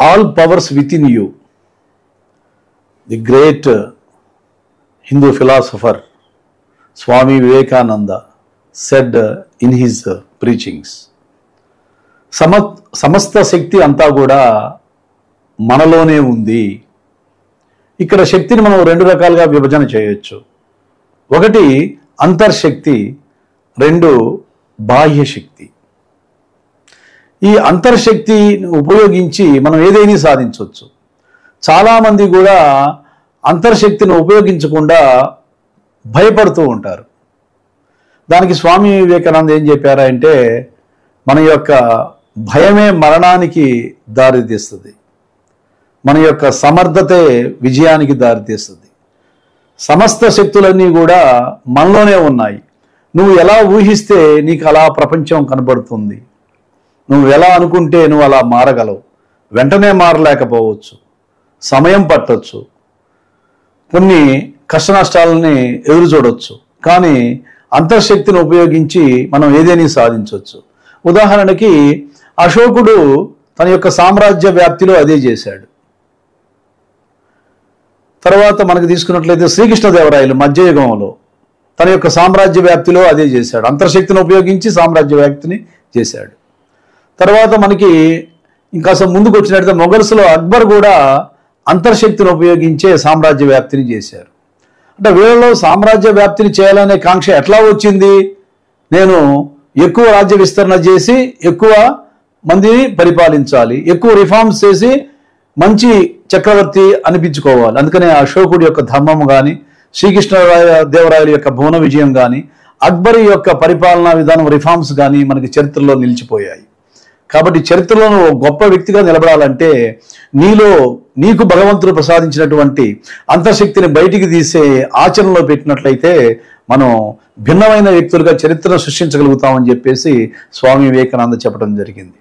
all powers within you. The great Hindu philosopher Swami Vivekananda said in his preachings, సమస్త శక్తి అంతా కూడా మనలోనే ఉంది. ఇక్కడ శక్తిని మనం రెండు రకాలుగా విభజన చేయొచ్చు. ఒకటి అంతర్శక్తి, రెండు బాహ్య శక్తి. ఈ అంతర్శక్తిని ఉపయోగించి మనం ఏదైనా సాధించవచ్చు. చాలామంది కూడా అంతర్శక్తిని ఉపయోగించకుండా భయపడుతూ ఉంటారు. దానికి స్వామి వివేకానంద ఏం చెప్పారంటే, మన యొక్క భయమే మరణానికి దారితీస్తుంది, మన యొక్క సమర్థతే విజయానికి దారితీస్తుంది. సమస్త శక్తులన్నీ కూడా మనలోనే ఉన్నాయి. నువ్వు ఎలా ఊహిస్తే నీకు అలా ప్రపంచం కనబడుతుంది. నువ్వు ఎలా అనుకుంటే నువ్వు అలా మారగలవు. వెంటనే మారలేకపోవచ్చు, సమయం పట్టొచ్చు, కొన్ని కష్ట నష్టాలని ఎదురు చూడవచ్చు. కానీ అంతర్శక్తిని ఉపయోగించి మనం ఏదైనా సాధించవచ్చు. ఉదాహరణకి అశోకుడు తన యొక్క సామ్రాజ్య వ్యాప్తిలో అదే చేశాడు. తర్వాత మనకు తీసుకున్నట్లయితే శ్రీకృష్ణదేవరాయలు మధ్యయుగంలో తన యొక్క సామ్రాజ్య వ్యాప్తిలో అదే చేశాడు. అంతర్శక్తిని ఉపయోగించి సామ్రాజ్య వ్యాప్తిని చేశాడు. తర్వాత మనకి ఇంకాస ముందుకు వచ్చినట్లయితే మొఘల్స్లో అక్బర్ కూడా అంతర్శక్తిని ఉపయోగించే సామ్రాజ్య వ్యాప్తిని చేశారు. అంటే వీళ్ళలో సామ్రాజ్య వ్యాప్తిని చేయాలనే కాంక్ష ఎట్లా వచ్చింది? నేను ఎక్కువ రాజ్య విస్తరణ చేసి ఎక్కువ మందిని పరిపాలించాలి, ఎక్కువ రిఫార్మ్స్ చేసి మంచి చక్రవర్తి అనిపించుకోవాలి. అందుకనే అశోకుడి యొక్క ధర్మం కానీ, శ్రీకృష్ణదేవరాయల యొక్క భువన విజయం కానీ, అక్బర్ యొక్క పరిపాలనా విధానం రిఫార్మ్స్ కానీ మనకి చరిత్రలో నిలిచిపోయాయి. కాబట్టి చరిత్రలో నువ్వు గొప్ప వ్యక్తిగా నిలబడాలంటే నీకు భగవంతుడు ప్రసాదించినటువంటి అంతర్శక్తిని బయటికి తీసే ఆచరణలో పెట్టినట్లయితే మనం భిన్నమైన వ్యక్తులుగా చరిత్రను సృష్టించగలుగుతామని చెప్పేసి స్వామి వివేకానంద చెప్పడం జరిగింది.